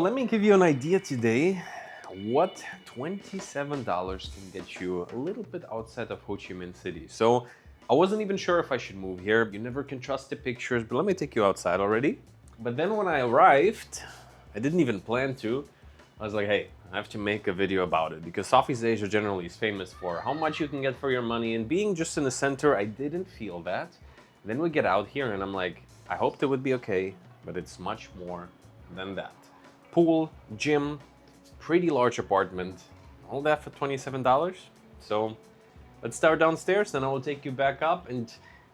let me give you an idea today what $27 can get you a little bit outside of Ho Chi Minh City. So I wasn't even sure if I should move here. You never can trust the pictures, but let me take you outside already. But then when I arrived, I didn't even plan to. I was like, hey, I have to make a video about it because Southeast Asia generally is famous for how much you can get for your money, and being just in the center, I didn't feel that. Then we get out here and I'm like, I hoped it would be okay, but it's much more than that. Pool, gym, pretty large apartment, all that for $27. So let's start downstairs, then I will take you back up, and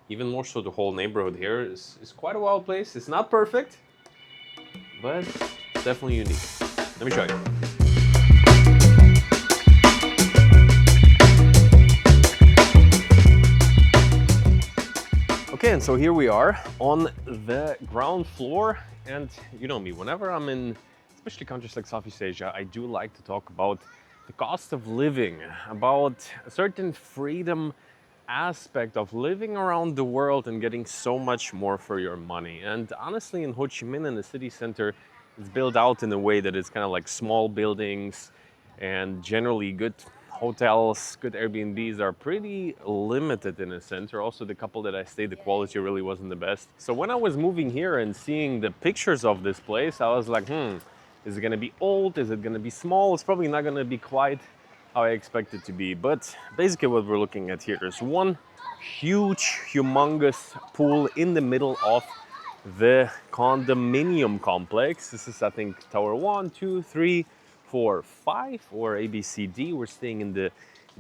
even more so the whole neighborhood here is quite a wild place. It's not perfect, but it's definitely unique. Let me show you. Okay, and so here we are on the ground floor, and you know me, whenever I'm in especially countries like Southeast Asia, I do like to talk about the cost of living, about a certain freedom aspect of living around the world and getting so much more for your money. And honestly, in Ho Chi Minh, in the city center, it's built out in a way that it's kind of like small buildings, and generally good hotels, good Airbnbs are pretty limited in a center. Also, the couple that I stayed, the quality really wasn't the best. So when I was moving here and seeing the pictures of this place, I was like, is it gonna be old? Is it gonna be small? It's probably not gonna be quite how I expect it to be. But basically what we're looking at here is one huge, humongous pool in the middle of the condominium complex. This is, I think, tower 1, 2, 3, 4, 5, or A, B, C, D. We're staying in the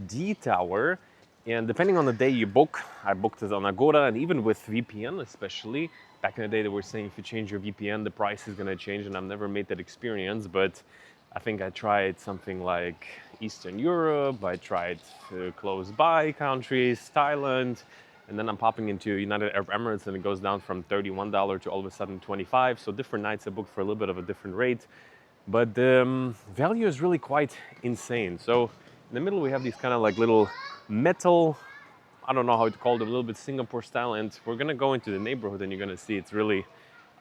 D tower. And depending on the day you book, I booked it on Agoda, and even with VPN especially, back in the day they were saying if you change your VPN, the price is gonna change, and I've never made that experience, but I think I tried something like Eastern Europe, I tried close by countries, Thailand, and then I'm popping into United Arab Emirates and it goes down from $31 to all of a sudden $25. So different nights I booked for a little bit of a different rate, but the value is really quite insane. So in the middle we have these kind of like little metal, I don't know how to call it, a little bit Singapore style, and we're gonna go into the neighborhood and you're gonna see it's really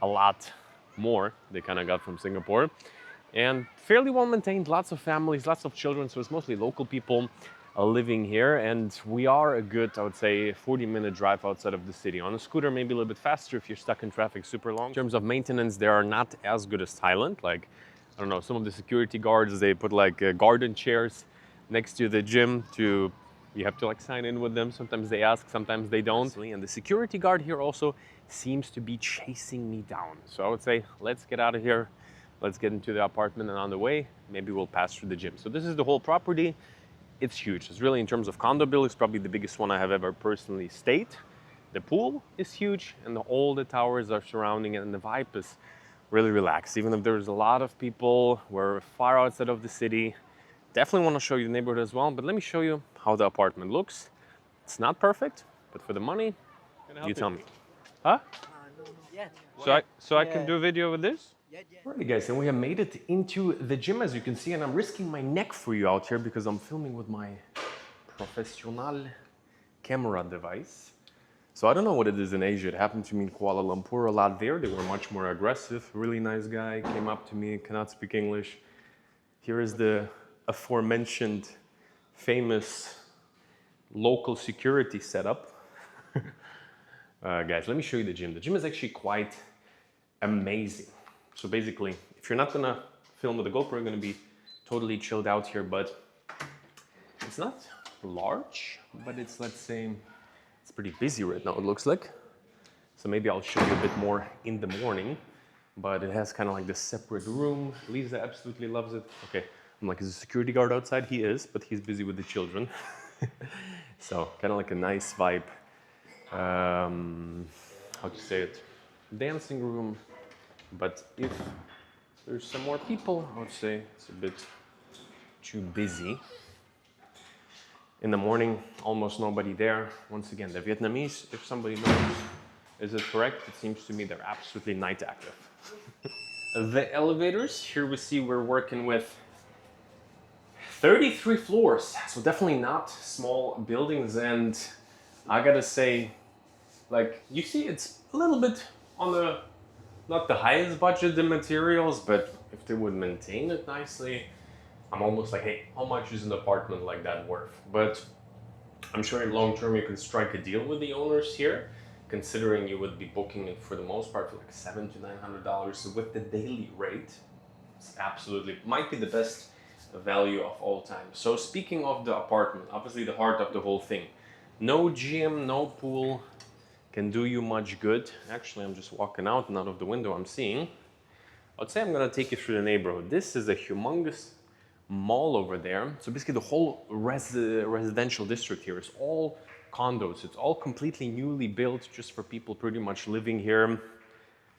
a lot more they kind of got from Singapore. And fairly well maintained, lots of families, lots of children, so it's mostly local people living here. And we are a good, I would say, 40-minute drive outside of the city. On a scooter, maybe a little bit faster if you're stuck in traffic super long. In terms of maintenance, they are not as good as Thailand. Like, I don't know, some of the security guards, they put like garden chairs next to the gym to, you have to like sign in with them. Sometimes they ask, sometimes they don't. And the security guard here also seems to be chasing me down. So I would say, let's get out of here. Let's get into the apartment, and on the way, maybe we'll pass through the gym. So this is the whole property. It's huge. It's really, in terms of condo build, it's probably the biggest one I have ever personally stayed. The pool is huge, and all the towers are surrounding it, and the vibe is really relaxed. Even if there's a lot of people, we're far outside of the city. Definitely want to show you the neighborhood as well, but let me show you how the apartment looks. It's not perfect, but for the money, you tell me. Huh? Yeah. So I can do a video with this? Alrighty guys, and we have made it into the gym, as you can see, and I'm risking my neck for you out here because I'm filming with my professional camera device. So I don't know what it is in Asia. It happened to me in Kuala Lumpur a lot there. They were much more aggressive. Really nice guy came up to me, cannot speak English. Here is the aforementioned famous local security setup. Guys, let me show you the gym. The gym is actually quite amazing. So basically, if you're not gonna film with a GoPro, you're gonna be totally chilled out here, but it's not large, but it's, let's say, it's pretty busy right now, it looks like. So maybe I'll show you a bit more in the morning, but it has kind of like this separate room. Lisa absolutely loves it. Okay, I'm like, is a security guard outside? He is, but he's busy with the children. So kind of like a nice vibe. How to say it? Dancing room. But if there's some more people, I would say it's a bit too busy. In the morning, almost nobody there. Once again, the Vietnamese, if somebody knows, is it correct? It seems to me they're absolutely night active. The elevators, here we see we're working with 33 floors. So definitely not small buildings. And I gotta say, like, you see it's a little bit on the, not the highest budget, the materials, but if they would maintain it nicely, I'm almost like, hey, how much is an apartment like that worth? But I'm sure in long term you can strike a deal with the owners here, considering you would be booking it for the most part for like $700 to $900. So with the daily rate, it's absolutely might be the best value of all time. So speaking of the apartment, obviously the heart of the whole thing, no gym, no pool can do you much good. Actually, I'm just walking out and out of the window I'm seeing. I'd say I'm gonna take you through the neighborhood. This is a humongous mall over there. So basically the whole residential district here is all condos. It's all completely newly built just for people pretty much living here,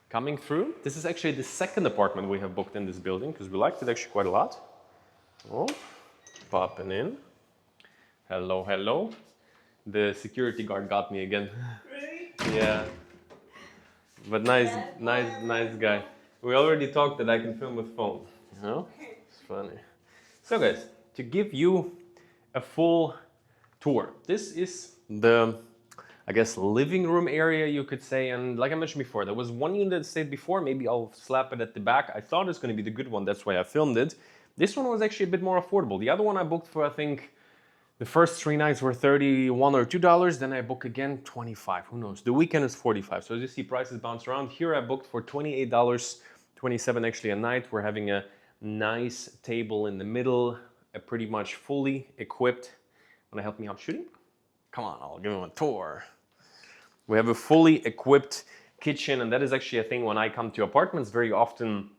coming through. This is actually the second apartment we have booked in this building because we liked it actually quite a lot. Oh, popping in. Hello, hello. The security guard got me again. Really? Yeah. But nice guy. We already talked that I can film with phone. You know? It's funny. So guys, to give you a full tour, this is the, I guess, living room area, you could say. And like I mentioned before, there was one unit that stayed before. Maybe I'll slap it at the back. I thought it's going to be the good one. That's why I filmed it. This one was actually a bit more affordable. The other one I booked for, I think, the first 3 nights were $31 or $2. Then I book again, 25. Who knows? The weekend is 45. So as you see, prices bounce around. Here I booked for $28, $27 actually a night. We're having a nice table in the middle, a pretty much fully equipped. Want to help me out shooting? Come on, I'll give him a tour. We have a fully equipped kitchen, and that is actually a thing when I come to apartments very often.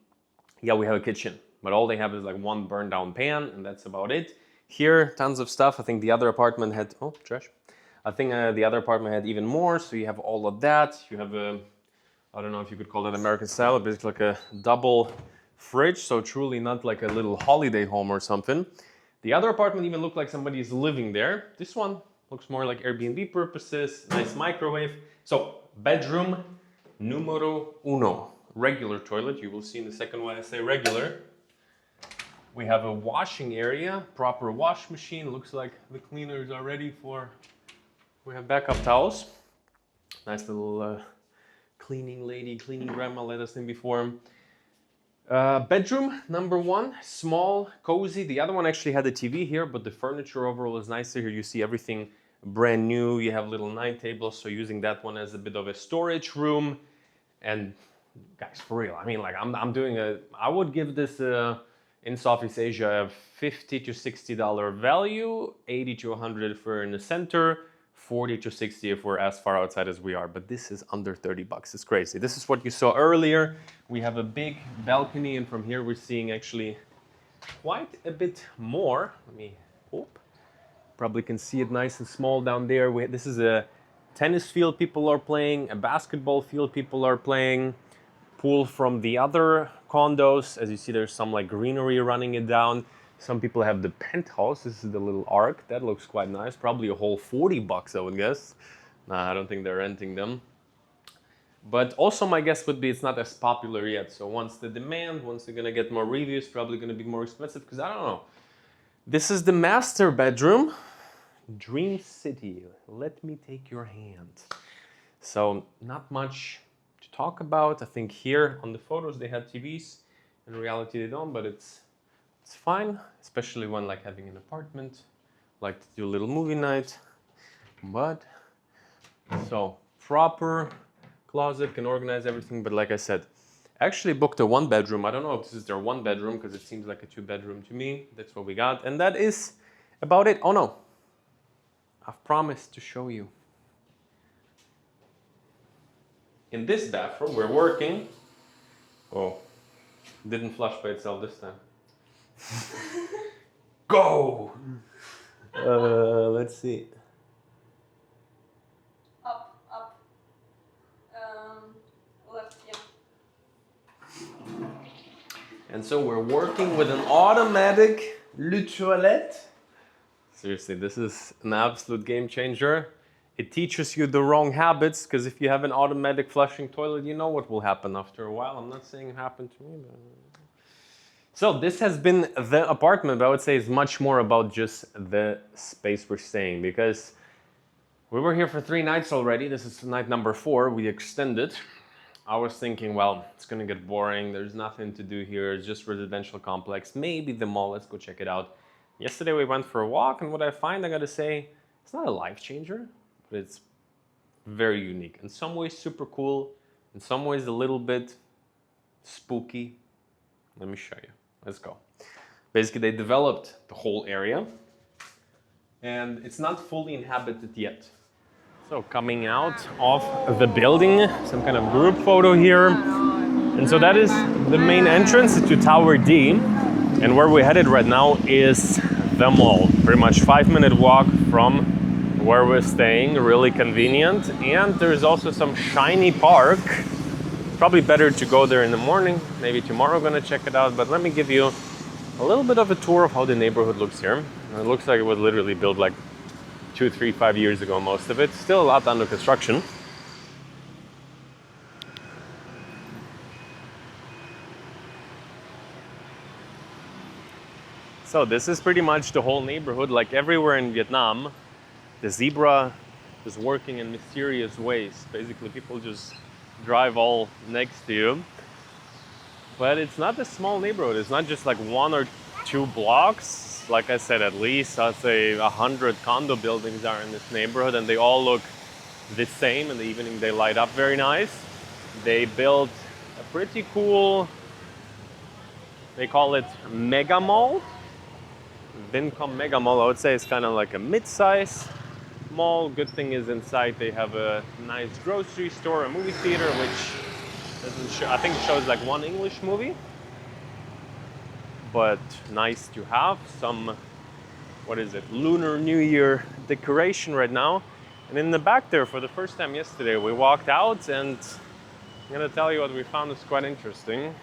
Yeah, we have a kitchen, but all they have is like one burned down pan, and that's about it. Here, tons of stuff. I think the other apartment had, oh, trash. I think the other apartment had even more, so you have all of that. You have a, I don't know if you could call it American style, but it's like a double fridge, so truly not like a little holiday home or something. The other apartment even looked like somebody's living there. This one looks more like Airbnb purposes, nice microwave. So, bedroom numero uno. Regular toilet, you will see in a second why I say regular. We have a washing area, proper wash machine. Looks like the cleaners are ready for, we have backup towels. Nice little cleaning lady, cleaning grandma, let us in before. Bedroom number 1, small, cozy. The other one actually had a TV here, but the furniture overall is nicer. Here you see everything brand new. You have little night tables, so using that one as a bit of a storage room. And guys, for real, I mean, like I'm doing I would give this in Southeast Asia a $50 to $60 value, 80 to 100 for in the center, 40 to 60 if we're as far outside as we are, but this is under 30 bucks. It's crazy. This is what you saw earlier. We have a big balcony, and from here we're seeing actually quite a bit more. Let me hope. Probably can see it nice and small down there. This is a tennis field people are playing, a basketball field people are playing, pool from the other condos. As you see, there's some like greenery running it down. Some people have the penthouse. This is the little arc. That looks quite nice. Probably a whole 40 bucks, I would guess. Nah, I don't think they're renting them. But also my guess would be it's not as popular yet. So once they're gonna get more reviews, probably gonna be more expensive because I don't know. This is the master bedroom. Dream City. Let me take your hand. So not much to talk about. I think here on the photos they had TVs. In reality they don't, but it's fine, especially when like having an apartment, like to do a little movie night. But so proper closet, can organize everything. But like I said, actually booked a 1-bedroom. I don't know if this is their 1-bedroom because it seems like a 2-bedroom to me. That's what we got, and that is about it. Oh no, I've promised to show you. In this bathroom, we're working. Oh, didn't flush by itself this time. Go! Let's see. Up. Left, yeah. And so we're working with an automatic Le Toilette. Seriously, this is an absolute game changer. It teaches you the wrong habits, because if you have an automatic flushing toilet, you know what will happen after a while. I'm not saying it happened to me, but... So this has been the apartment, but I would say it's much more about just the space we're staying, because we were here for 3 nights already. This is night number 4. We extended. I was thinking, well, it's gonna get boring. There's nothing to do here. It's just residential complex. Maybe the mall. Let's go check it out. Yesterday we went for a walk, and what I find, I gotta say, it's not a life changer, but it's very unique. In some ways, super cool. In some ways, a little bit spooky. Let me show you. Let's go. Basically, they developed the whole area, and it's not fully inhabited yet. So coming out of the building, some kind of group photo here. And so that is the main entrance to Tower D. And where we're headed right now is the mall. Pretty much 5-minute walk from where we're staying, really convenient. And there's also some shiny park. Probably better to go there in the morning. Maybe tomorrow gonna check it out. But let me give you a little bit of a tour of how the neighborhood looks here. And it looks like it was literally built like 2, 3, 5 years ago, most of it. Still a lot under construction. So this is pretty much the whole neighborhood. Like everywhere in Vietnam, the zebra is working in mysterious ways. Basically, people just drive all next to you. But it's not a small neighborhood. It's not just like 1 or 2 blocks. Like I said, at least I'd say 100 condo buildings are in this neighborhood, and they all look the same. In the evening, they light up very nice. They built a pretty cool, they call it mega mall. Vinhomes Mega Mall, I would say, is kind of like a mid-size mall. Good thing is inside they have a nice grocery store, a movie theater, which doesn't show, I think it shows like 1 English movie. But nice to have some, what is it, Lunar New Year decoration right now. And in the back there, for the first time yesterday, we walked out, and I'm gonna tell you what we found is quite interesting.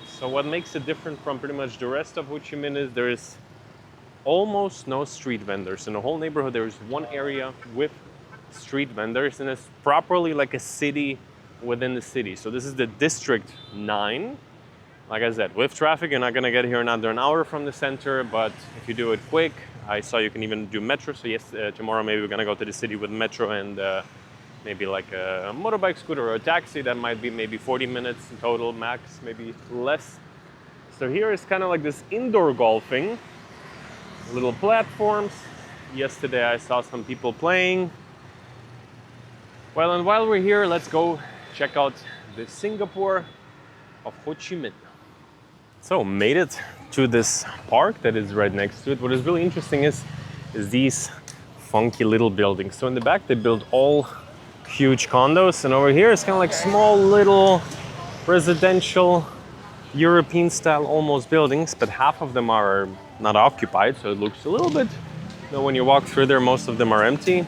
So what makes it different from pretty much the rest of Ho Chi Minh is there is almost no street vendors. In the whole neighborhood, there is 1 area with street vendors, and it's properly like a city within the city. So this is the District 9. Like I said, with traffic, you're not gonna get here in under an hour from the center, but if you do it quick, I saw you can even do metro. So yes, tomorrow maybe we're gonna go to the city with metro and maybe like a motorbike, scooter, or a taxi. That might be maybe 40 minutes in total, max, maybe less. So here is kind of like this indoor golfing, little platforms. Yesterday I saw some people playing. Well, and while we're here, let's go check out the Singapore of Ho Chi Minh. So made it to this park that is right next to it. What is really interesting is these funky little buildings. So in the back they build all huge condos, and over here it's kind of like small little residential European style almost buildings, but half of them are not occupied, so it looks a little bit, you know, when you walk through there, most of them are empty.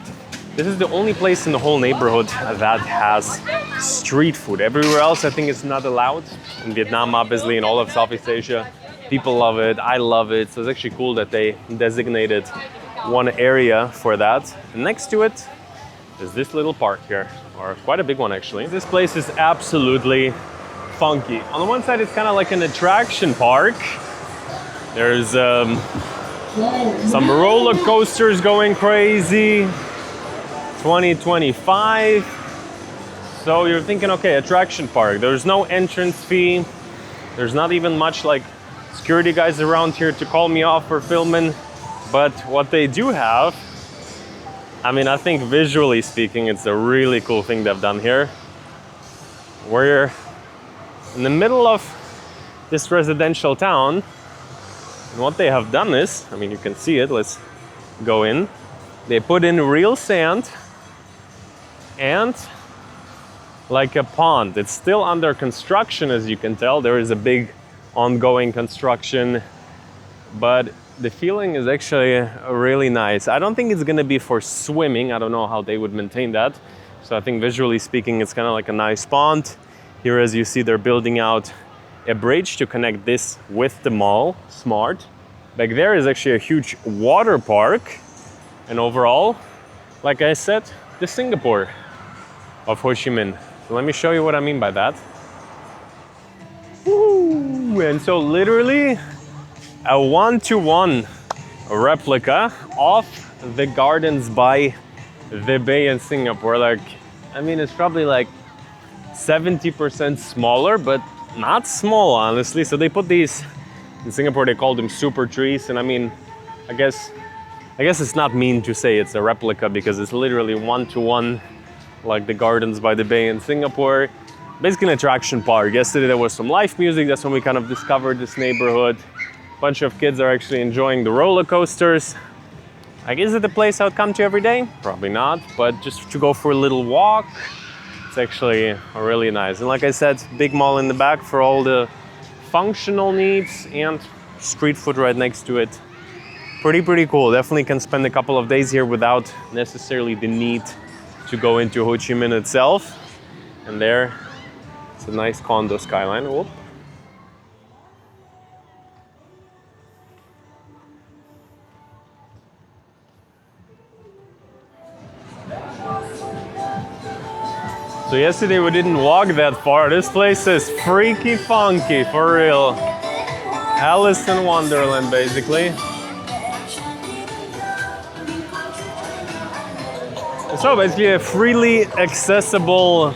This is the only place in the whole neighborhood that has street food. Everywhere else, I think, it's not allowed. In Vietnam, obviously, in all of Southeast Asia, people love it. I love it. So it's actually cool that they designated 1 area for that. And next to it is this little park here, or quite a big one, actually. This place is absolutely funky. On the one side, it's kind of like an attraction park. There's some roller coasters going crazy. 2025. So you're thinking, okay, attraction park. There's no entrance fee. There's not even much like security guys around here to call me off for filming. But what they do have, I mean, I think visually speaking, it's a really cool thing they've done here. We're in the middle of this residential town. And what they have done is, I mean, you can see it. Let's go in. They put in real sand and like a pond. It's still under construction, as you can tell. There is a big ongoing construction, but the feeling is actually really nice. I don't think it's gonna be for swimming. I don't know how they would maintain that. So I think visually speaking, it's kind of like a nice pond. Here, as you see, they're building out a bridge to connect this with the mall. Smart. Back there is actually a huge water park. And overall, like I said, the Singapore of Ho Chi Minh. So let me show you what I mean by that. Woo! And so literally a 1-to-1 replica of the gardens by the bay in Singapore. Like, I mean, it's probably like 70% smaller, but not small, honestly. So they put these, in Singapore they call them super trees, and I mean, I guess it's not mean to say it's a replica because it's literally one-to-one, like the gardens by the bay in Singapore. Basically an attraction park. Yesterday there was some live music, that's when we kind of discovered this neighborhood. A bunch of kids are actually enjoying the roller coasters. Like, is it a place I would come to every day? Probably not, but just to go for a little walk, it's actually really nice. And like I said, big mall in the back for all the functional needs and street food right next to it. Pretty cool. Definitely can spend a couple of days here without necessarily the need to go into Ho Chi Minh itself. And there, it's a nice condo skyline. Whoop. So yesterday we didn't walk that far. This place is freaky funky, for real. Alice in Wonderland, basically. So basically a freely accessible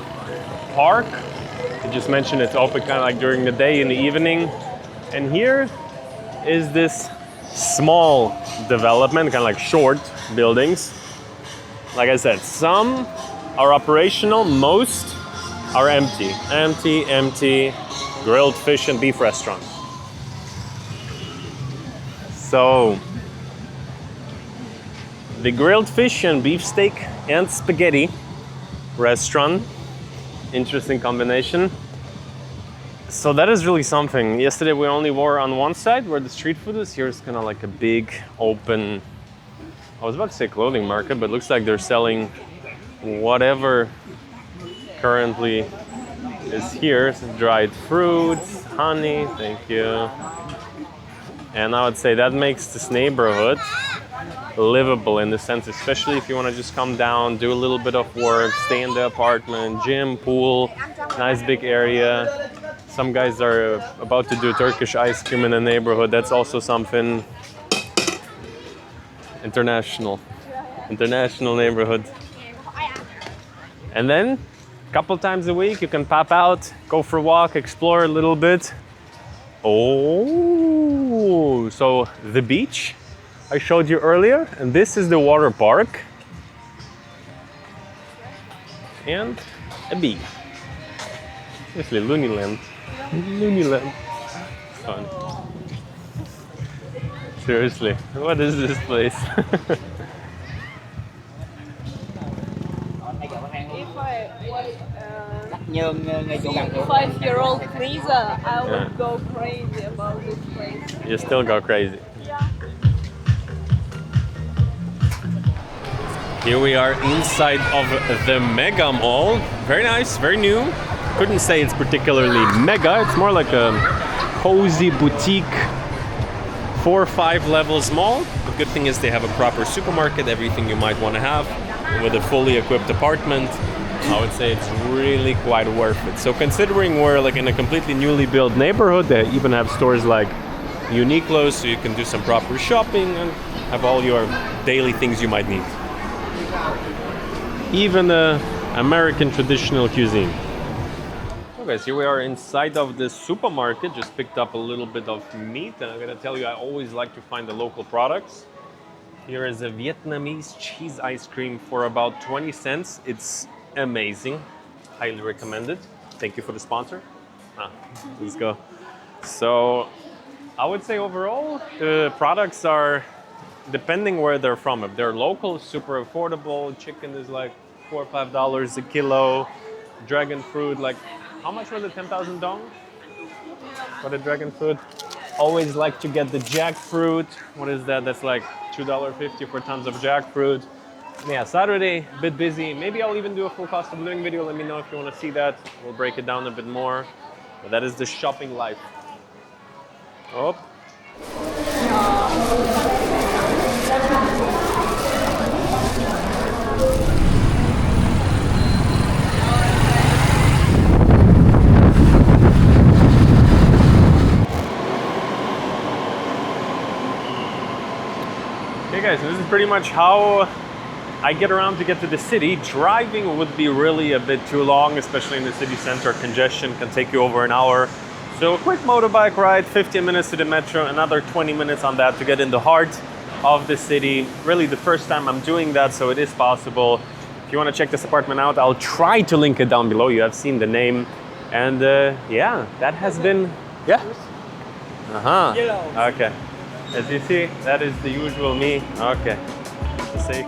park. I just mentioned it's open kind of like during the day, in the evening. And here is this small development, kind of like short buildings. Like I said, some are operational, most are empty. Empty, grilled fish and beef restaurant. So, the grilled fish and beefsteak and spaghetti restaurant, interesting combination. So that is really something. Yesterday we only were on one side where the street food is. Here's kind of like a big open, I was about to say clothing market, but it looks like they're selling whatever currently is here. So dried fruits, honey, thank you. And I would say that makes this neighborhood livable in the sense, especially if you want to just come down, do a little bit of work, stay in the apartment, gym, pool, nice big area. Some guys are about to do Turkish ice cream in the neighborhood. That's also something international neighborhood. And then a couple times a week you can pop out, go for a walk, explore a little bit. Oh, so the beach I showed you earlier, and this is the water park. And a bee. Seriously, Looneyland. Looneyland. Fun. Seriously, what is this place? If I was a 5-year-old Lisa, I would go crazy about this place. You still go crazy. Yeah. Here we are inside of the Mega Mall. Very nice, very new. Couldn't say it's particularly mega. It's more like a cozy boutique 4 or 5 levels mall. The good thing is they have a proper supermarket, everything you might want to have, with a fully equipped apartment. I would say it's really quite worth it. So considering we're like in a completely newly built neighborhood, they even have stores like Uniqlo, so you can do some proper shopping and have all your daily things you might need. Even the American traditional cuisine. So guys, here we are inside of the supermarket. Just picked up a little bit of meat, and I'm gonna tell you, I always like to find the local products. Here is a Vietnamese cheese ice cream for about 20 cents. It's amazing. Highly recommended. Thank you for the sponsor. Let's go. So I would say overall, the products are, depending where they're from. If they're local, super affordable. Chicken is like $4 or $5 a kilo. Dragon fruit, like, how much was it? 10,000 dong for the dragon fruit. Always like to get the jackfruit. What is that? That's like $2.50 for tons of jackfruit. Yeah, Saturday, a bit busy. Maybe I'll even do a full cost of living video. Let me know if you want to see that. We'll break it down a bit more. But that is the shopping life. Oh. Okay guys, so this is pretty much how I get around to get to the city. Driving would be really a bit too long, especially in the city center. Congestion can take you over an hour. So a quick motorbike ride, 15 minutes to the metro, another 20 minutes on that to get in the heart of the city. Really the first time I'm doing that, so it is possible. If you want to check this apartment out, I'll try to link it down below. You have seen the name. And yeah, that has been, yeah. Okay. As you see, that is the usual me. Okay. Safe.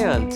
And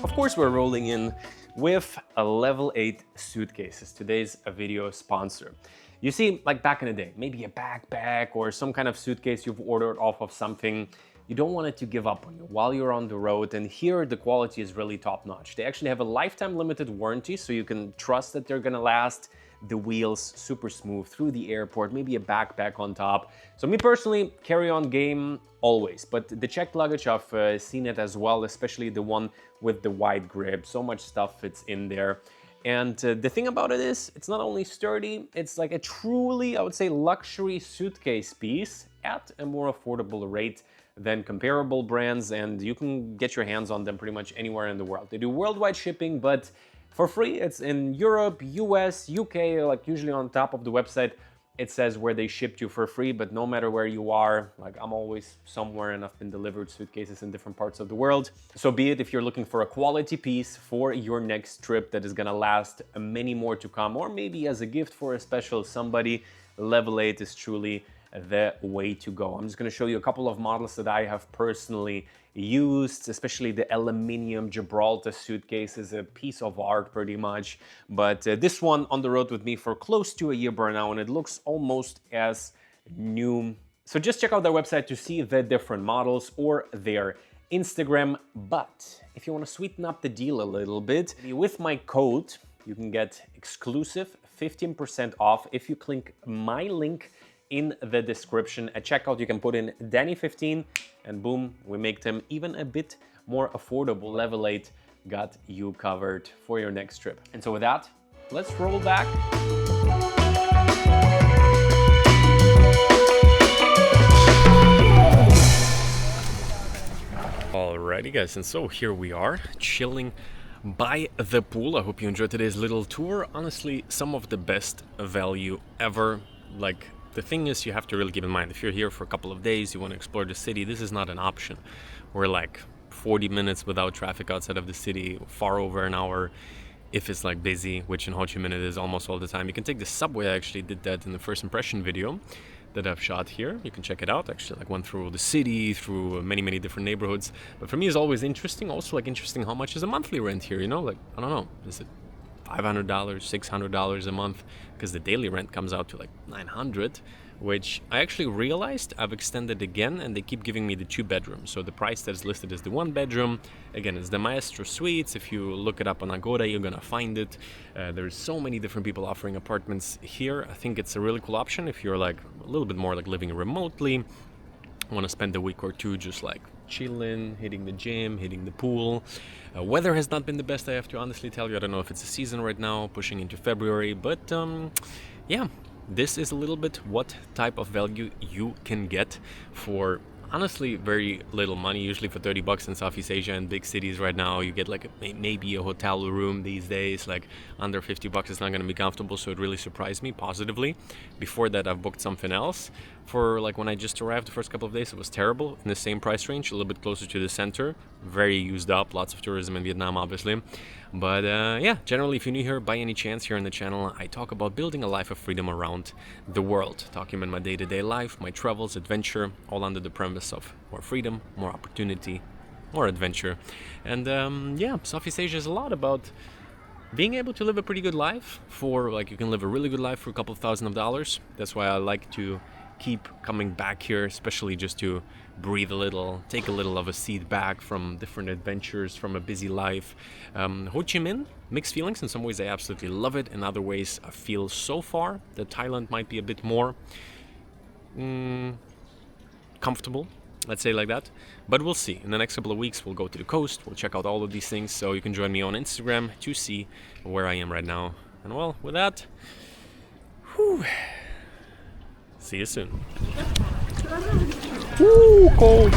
of course we're rolling in with a level 8 suitcases, today's video sponsor. You see, like back in the day, maybe a backpack or some kind of suitcase you've ordered off of something, you don't want it to give up on you while you're on the road, and here the quality is really top notch. They actually have a lifetime limited warranty, so you can trust that they're gonna last. The wheels super smooth through the airport, maybe a backpack on top. So me personally, carry-on game always, but the checked luggage, I've seen it as well, especially the one with the wide grip. So much stuff fits in there. And the thing about it is, it's not only sturdy, it's like a truly, I would say, luxury suitcase piece at a more affordable rate than comparable brands, and you can get your hands on them pretty much anywhere in the world. They do worldwide shipping, but for free. It's in Europe, US, UK, like usually on top of the website, it says where they shipped you for free, but no matter where you are, like I'm always somewhere and I've been delivered suitcases in different parts of the world. So be it if you're looking for a quality piece for your next trip that is gonna last many more to come, or maybe as a gift for a special somebody, level 8 is truly the way to go. I'm just going to show you a couple of models that I have personally used, especially the aluminium Gibraltar suitcase is a piece of art pretty much. But this one on the road with me for close to a year by now, and it looks almost as new. So just check out their website to see the different models or their Instagram. But if you want to sweeten up the deal a little bit, with my code, you can get exclusive 15% off if you click my link in the description. At checkout, you can put in Danny15 and boom, we make them even a bit more affordable. Level 8 got you covered for your next trip. And so with that, let's roll back. Alrighty guys, and so here we are chilling by the pool. I hope you enjoyed today's little tour. Honestly, some of the best value ever. Like, the thing is, you have to really keep in mind, if you're here for a couple of days, you want to explore the city, this is not an option. We're like 40 minutes without traffic outside of the city, far over an hour if it's like busy, which in Ho Chi Minh it is almost all the time. You can take the subway. I actually did that in the first impression video that I've shot here. You can check it out. Actually, like went through the city, through many different neighborhoods. But for me, it's always interesting. Also, like interesting, how much is a monthly rent here? You know, like I don't know, is it $500, $600 a month? Because the daily rent comes out to like $900, which I actually realized I've extended again, and they keep giving me the 2 bedrooms. So the price that is listed is the 1 bedroom. Again, it's the Maestro Suites. If you look it up on Agoda, you're gonna find it. There's so many different people offering apartments here. I think it's a really cool option if you're like a little bit more like living remotely, want to spend a week or two just like chilling, hitting the gym, hitting the pool. Weather has not been the best, I have to honestly tell you. I don't know if it's a season right now, pushing into February, but yeah, this is a little bit what type of value you can get for honestly very little money. Usually for 30 bucks in Southeast Asia and big cities right now, you get like maybe a hotel room these days. Like under 50 bucks it's not going to be comfortable, so it really surprised me positively. Before that, I've booked something else for like when I just arrived the first couple of days. It was terrible, in the same price range, a little bit closer to the center, very used up, lots of tourism in Vietnam obviously. But yeah, generally, if you're new here by any chance here on the channel, I talk about building a life of freedom around the world, talking about my day-to-day life, my travels, adventure, all under the premise of more freedom, more opportunity, more adventure. And yeah, Southeast Asia is a lot about being able to live a pretty good life for, like, you can live a really good life for a couple of $1,000s. That's why I like to keep coming back here, especially just to breathe a little, take a little of a seat back from different adventures, from a busy life. Ho Chi Minh, mixed feelings. In some ways I absolutely love it. In other ways I feel so far that Thailand might be a bit more comfortable, let's say like that. But we'll see. In the next couple of weeks we'll go to the coast, we'll check out all of these things, so you can join me on Instagram to see where I am right now. And well, with that, see you soon. Ooh, cold.